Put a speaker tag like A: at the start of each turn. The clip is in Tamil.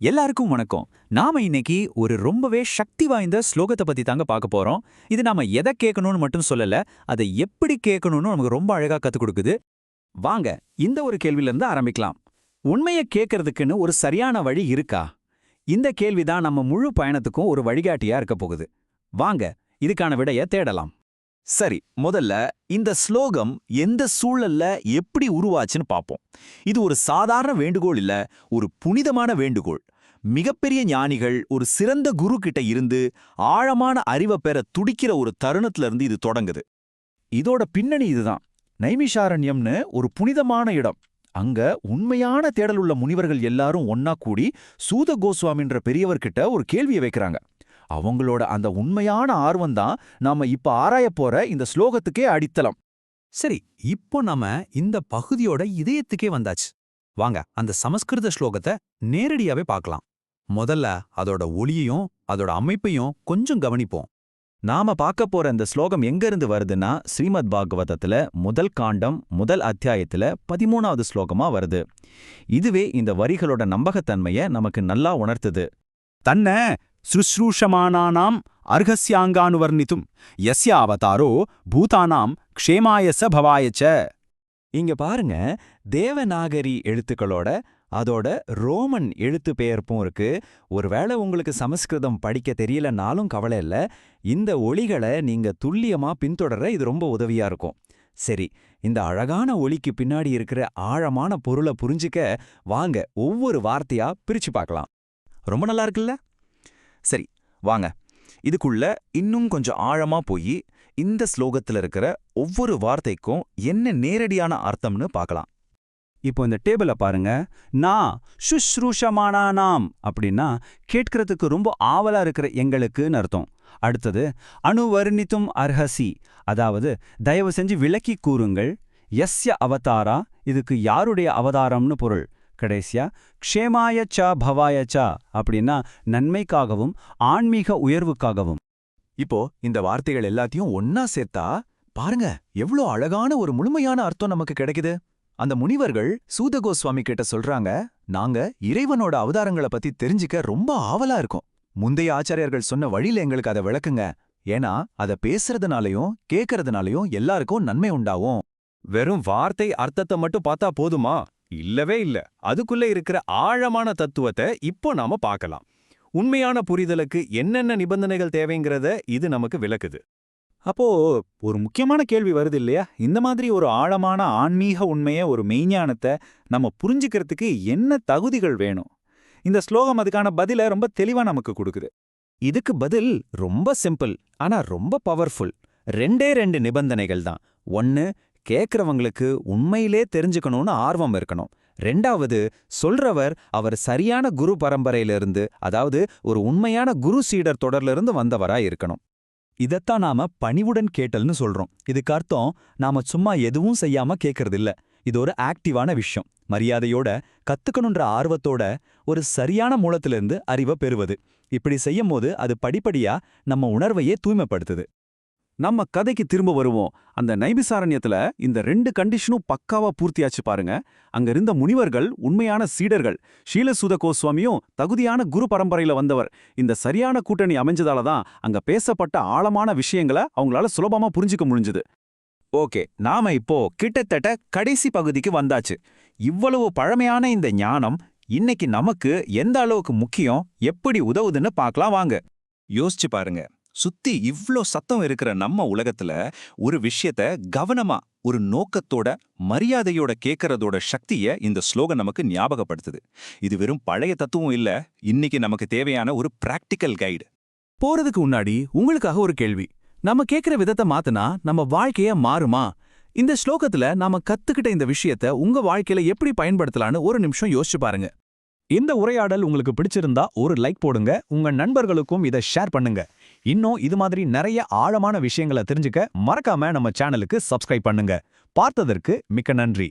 A: எல்லாருக்கும் வணக்கம். நாம இன்னைக்கு ஒரு ரொம்பவே சக்தி வாய்ந்த ஸ்லோகத்தை பத்தி தாங்க பார்க்க போறோம். இது நாம எதை கேட்கணும்னு மட்டும் சொல்லல, அதை எப்படி கேட்கணும்னு நமக்கு ரொம்ப அழகா கத்துக் கொடுக்குது. வாங்க இந்த ஒரு கேள்வியில இருந்து ஆரம்பிக்கலாம். உண்மையை கேட்கறதுக்குன்னு ஒரு சரியான வழி இருக்கா? இந்த கேள்விதான் நம்ம முழு பயணத்துக்கும் ஒரு வழிகாட்டியா இருக்க போகுது. வாங்க இதுக்கான விடையை தேடலாம்.
B: சரி, முதல்ல இந்த ஸ்லோகம் எந்த சூழல்ல எப்படி உருவாச்சுன்னு பாப்போம். இது ஒரு சாதாரண வேண்டுகோள் இல்ல, ஒரு புனிதமான வேண்டுகோள். மிகப்பெரிய ஞானிகள் ஒரு சிறந்த குரு கிட்ட இருந்து ஆழமான அறிவை பெற துடிக்கிற ஒரு தருணத்துல இருந்து இது தொடங்குது. இதோட பின்னணி இதுதான். நைமிஷாரண்யம்னு ஒரு புனிதமான இடம். அங்க உண்மையான தேடல் உள்ள முனிவர்கள் எல்லாரும் ஒன்னா கூடி சூத கோஸ்வாமின்ற பெரியவர்கிட்ட ஒரு கேள்வியை வைக்கிறாங்க. அவங்களோட அந்த உண்மையான ஆர்வம்தான் நாம இப்ப ஆராயப் போற இந்த ஸ்லோகத்துக்கே அடித்தளம்.
A: சரி, இப்போ நாம இந்த பகுதியோட இதயத்துக்கே வந்தாச்சு. வாங்க அந்த சமஸ்கிருத ஸ்லோகத்தை நேரடியாவே பார்க்கலாம். முதல்ல அதோட ஒளியையும் அதோட அமைப்பையும் கொஞ்சம் கவனிப்போம்.
B: நாம பார்க்க போற இந்த ஸ்லோகம் எங்க இருந்து வருதுன்னா, ஸ்ரீமத் பாகவதத்துல முதல் காண்டம் முதல் அத்தியாயத்துல 13வது ஸ்லோகமா வருது. இதுவே இந்த வரிகளோட நம்பகத்தன்மைய நமக்கு நல்லா உணர்த்துது. தன்ன சுஸ்ரூஷமானானாம் அர்ஹஸ்யாங்கானுவர்ணித்தும் யஸ்ய அவதாரோ பூதானாம் க்ஷேமாயச பவாயச்ச. இங்க பாருங்க, தேவநாகரி எழுத்துக்களோட அதோட ரோமன் எழுத்து பெயர்ப்பும் இருக்கு. ஒருவேளை உங்களுக்கு சமஸ்கிருதம் படிக்க தெரியலனாலும் கவலை இல்ல, இந்த ஒலிகளை நீங்க துல்லியமா பின்தொடர இது ரொம்ப உதவியா இருக்கும். சரி, இந்த அழகான ஒலிக்கு பின்னாடி இருக்கிற ஆழமான பொருளை புரிஞ்சுக்க வாங்க ஒவ்வொரு வார்த்தையா பிரிச்சு பார்க்கலாம். ரொம்ப நல்லா இருக்குல்ல? சரி, வாங்க இதுக்குள்ள இன்னும் கொஞ்சம் ஆழமா போய் இந்த ஸ்லோகத்துல இருக்கிற ஒவ்வொரு வார்த்தைக்கும் என்ன நேரடியான அர்த்தம்னு பார்க்கலாம்.
A: இப்போ இந்த டேபிள பாருங்க. நான் சுஷ்ரூஷமானானாம் அப்படின்னா கேட்கறதுக்கு ரொம்ப ஆவலா இருக்கிற எங்களுக்குன்னு அர்த்தம். அடுத்தது அணுவர்ணித்தும் அர்ஹசி, அதாவது தயவு செஞ்சு விளக்கி கூறுங்கள். யஸ்ய அவதாரா, இதுக்கு யாருடைய அவதாரம்னு பொருள். கடைசியா க்ஷேமாயச்சா பவாயச்சா அப்படின்னா நன்மைக்காகவும் ஆன்மீக உயர்வுக்காகவும்.
B: இப்போ இந்த வார்த்தைகள் எல்லாத்தையும் ஒன்னா சேர்த்தா பாருங்க எவ்வளோ அழகான ஒரு முழுமையான அர்த்தம் நமக்கு கிடைக்குது. அந்த முனிவர்கள் சூத கோஸ்வாமி கிட்ட சொல்றாங்க, நாங்க இறைவனோட அவதாரங்களை பத்தி தெரிஞ்சுக்க ரொம்ப ஆவலா இருக்கோம். முந்தைய ஆச்சாரியர்கள் சொன்ன வழியில எங்களுக்கு அதை விளக்குங்க. ஏன்னா அதை பேசுறதுனாலையும் கேட்கறதுனாலையும் எல்லாருக்கும் நன்மை உண்டாவும்.
C: வெறும் வார்த்தை அர்த்தத்தை மட்டும் பார்த்தா போதுமா? இல்லவே இல்ல. அதுக்குள்ள இருக்கிற ஆழமான தத்துவத்தை இப்போ நாம பார்க்கலாம். உண்மையான புரிதலுக்கு என்னென்ன நிபந்தனைகள் தேவைங்கிறத இது நமக்கு விளக்குது.
A: அப்போ ஒரு முக்கியமான கேள்வி வருது இல்லையா? இந்த மாதிரி ஒரு ஆழமான ஆன்மீக உண்மைய, ஒரு மெய்ஞானத்தை நம்ம புரிஞ்சுக்கிறதுக்கு என்ன தகுதிகள் வேணும்? இந்த ஸ்லோகம் அதுக்கான பதில ரொம்ப தெளிவா நமக்கு கொடுக்குது.
B: இதுக்கு பதில் ரொம்ப சிம்பிள், ஆனா ரொம்ப பவர்ஃபுல். ரெண்டே ரெண்டு நிபந்தனைகள் தான். ஒன்னு, கேட்கறவங்களுக்கு உண்மையிலே தெரிஞ்சுக்கணும்னு ஆர்வம் இருக்கணும். ரெண்டாவது, சொல்றவர் அவர் சரியான குரு பரம்பரையிலிருந்து, அதாவது ஒரு உண்மையான குரு சீடர் தொடர்லிருந்து வந்தவரா இருக்கணும்.
A: இதத்தான் நாம பணிவுடன் கேட்டல்னு சொல்றோம். இதுக்கு அர்த்தம் நாம சும்மா எதுவும் செய்யாம கேட்கறது இல்ல. இது ஒரு ஆக்டிவான விஷயம். மரியாதையோட, கத்துக்கணுன்ற ஆர்வத்தோட, ஒரு சரியான மூலத்திலிருந்து அறிவை பெறுவது. இப்படி செய்யும் போது அது படிப்படியா நம்ம உணர்வையே தூய்மைப்படுத்துது.
C: நம்ம கதைக்கு திரும்ப வருவோம். அந்த நைமிசாரண்யத்துல இந்த ரெண்டு கண்டிஷனும் பக்காவா பூர்த்தியாச்சு பாருங்க. அங்க இருந்த முனிவர்கள் உண்மையான சீடர்கள். ஷீலசூத கோஸ்வாமியும் தகுதியான குரு பரம்பரையில வந்தவர். இந்த சரியான கூட்டணி அமைஞ்சதால தான் அங்க பேசப்பட்ட ஆழமான விஷயங்களை அவங்களால சுலபமா புரிஞ்சுக்க முடிஞ்சது.
B: ஓகே, நாம இப்போ கிட்டத்தட்ட கடைசி பகுதிக்கு வந்தாச்சு. இவ்வளவு பழமையான இந்த ஞானம் இன்னைக்கு நமக்கு எந்த அளவுக்கு முக்கியம், எப்படி உதவுதுன்னு பார்க்கலாம் வாங்க. யோசிச்சு பாருங்க, சுத்தி இவ்ளோ சத்தம் இருக்கிற நம்ம உலகத்துல ஒரு விஷயத்த கவனமா, ஒரு நோக்கத்தோட, மரியாதையோட கேட்கறதோட சக்திய இந்த ஸ்லோகம் நமக்கு ஞாபகப்படுத்துது. இது வெறும் பழைய தத்துவம் இல்ல, இன்னைக்கு நமக்கு தேவையான ஒரு பிராக்டிக்கல் கைடு.
C: போறதுக்கு முன்னாடி உங்களுக்காக ஒரு கேள்வி. நம்ம கேட்கிற விதத்தை மாத்துனா நம்ம வாழ்க்கைய மாறுமா? இந்த ஸ்லோகத்துல நாம கத்துக்கிட்ட இந்த விஷயத்த உங்க வாழ்க்கையில எப்படி பயன்படுத்தலான்னு ஒரு நிமிஷம் யோசிச்சு பாருங்க.
A: இந்த உரையாடல் உங்களுக்கு பிடிச்சிருந்தா ஒரு லைக் போடுங்க. உங்க நண்பர்களுக்கும் இதை ஷேர் பண்ணுங்க. இன்னும் இது மாதிரி நிறைய ஆழமான விஷயங்களை தெரிஞ்சுக்க மறக்காம நம்ம சேனலுக்கு சப்ஸ்கிரைப் பண்ணுங்க. பார்த்ததற்கு மிக்க நன்றி.